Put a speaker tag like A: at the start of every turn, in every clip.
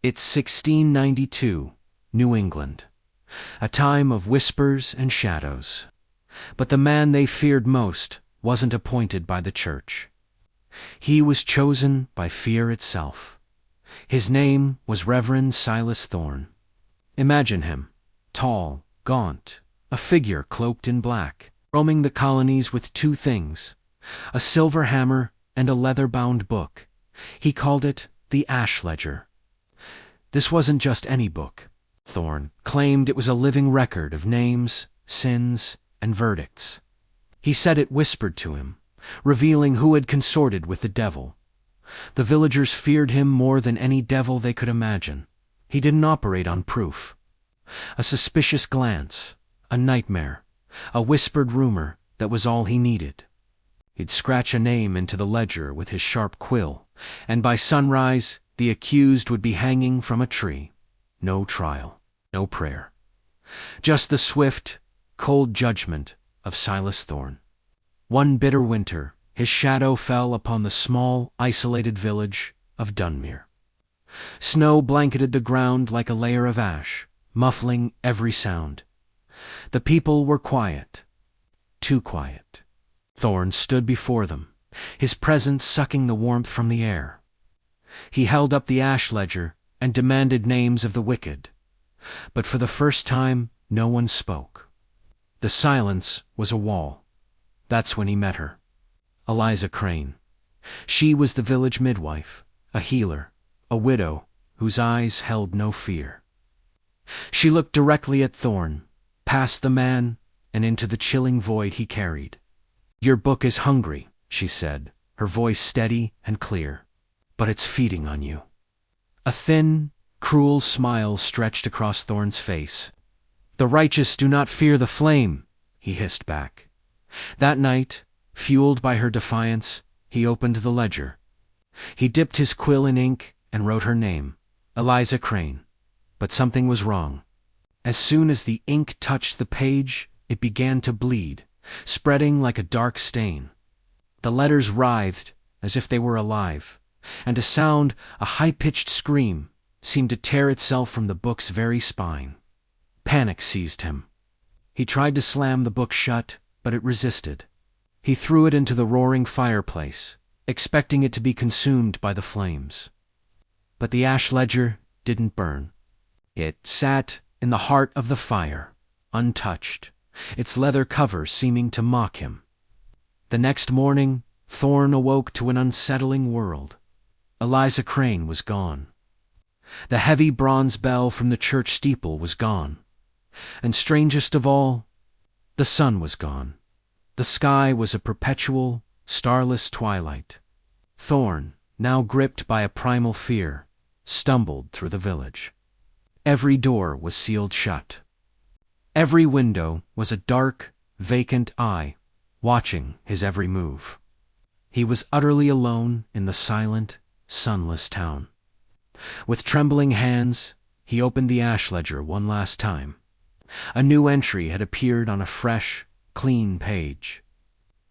A: It's 1692, New England, a time of whispers and shadows. But the man they feared most wasn't appointed by the church. He was chosen by fear itself. His name was Reverend Silas Thorne. Imagine him, tall, gaunt, a figure cloaked in black, roaming the colonies with two things, a silver hammer and a leather-bound book. He called it the Ash Ledger. This wasn't just any book. Thorne claimed it was a living record of names, sins, and verdicts. He said it whispered to him, revealing who had consorted with the devil. The villagers feared him more than any devil they could imagine. He didn't operate on proof. A suspicious glance, a nightmare, a whispered rumor, that was all he needed. He'd scratch a name into the ledger with his sharp quill, and by sunrise the accused would be hanging from a tree. No trial, no prayer. Just the swift, cold judgment of Silas Thorne. One bitter winter, his shadow fell upon the small, isolated village of Dunmere. Snow blanketed the ground like a layer of ash, muffling every sound. The people were quiet, too quiet. Thorne stood before them, his presence sucking the warmth from the air. He held up the ash ledger and demanded names of the wicked. But for the first time, no one spoke. The silence was a wall. That's when he met her. Eliza Crane. She was the village midwife, a healer, a widow whose eyes held no fear. She looked directly at Thorne, past the man, and into the chilling void he carried. "Your book is hungry," she said, her voice steady and clear, "but it's feeding on you." A thin, cruel smile stretched across Thorne's face. "The righteous do not fear the flame," he hissed back. That night, fueled by her defiance, he opened the ledger. He dipped his quill in ink and wrote her name, Eliza Crane. But something was wrong. As soon as the ink touched the page, it began to bleed, spreading like a dark stain. The letters writhed as if they were alive, and a sound, a high-pitched scream, seemed to tear itself from the book's very spine. Panic seized him. He tried to slam the book shut, but it resisted. He threw it into the roaring fireplace, expecting it to be consumed by the flames. But the ash ledger didn't burn. It sat in the heart of the fire, untouched, its leather cover seeming to mock him. The next morning, Thorne awoke to an unsettling world. Eliza Crane was gone. The heavy bronze bell from the church steeple was gone. And strangest of all, the sun was gone. The sky was a perpetual, starless twilight. Thorne, now gripped by a primal fear, stumbled through the village. Every door was sealed shut. Every window was a dark, vacant eye, watching his every move. He was utterly alone in the silent, sunless town. With trembling hands, he opened the ash ledger one last time. A new entry had appeared on a fresh, clean page.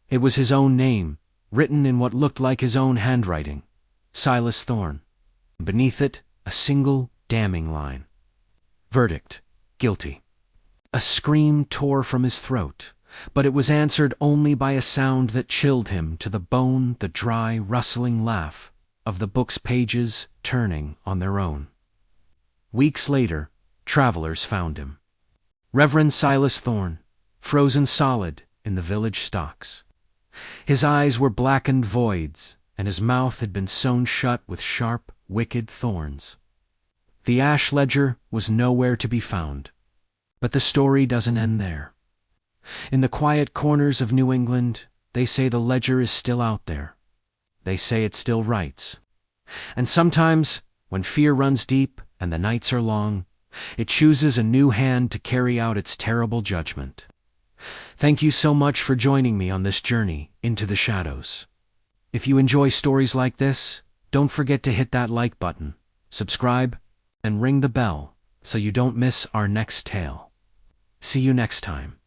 A: It was his own name, written in what looked like his own handwriting, Silas Thorne. Beneath it, a single, damning line. Verdict: guilty. A scream tore from his throat, but it was answered only by a sound that chilled him to the bone, the dry, rustling laugh of the book's pages turning on their own. Weeks later, travelers found him. Reverend Silas Thorne, frozen solid in the village stocks. His eyes were blackened voids, and his mouth had been sewn shut with sharp, wicked thorns. The ash ledger was nowhere to be found. But the story doesn't end there. In the quiet corners of New England, they say the ledger is still out there. They say it still writes. And sometimes, when fear runs deep and the nights are long, it chooses a new hand to carry out its terrible judgment. Thank you so much for joining me on this journey into the shadows. If you enjoy stories like this, don't forget to hit that like button, subscribe, and ring the bell so you don't miss our next tale. See you next time.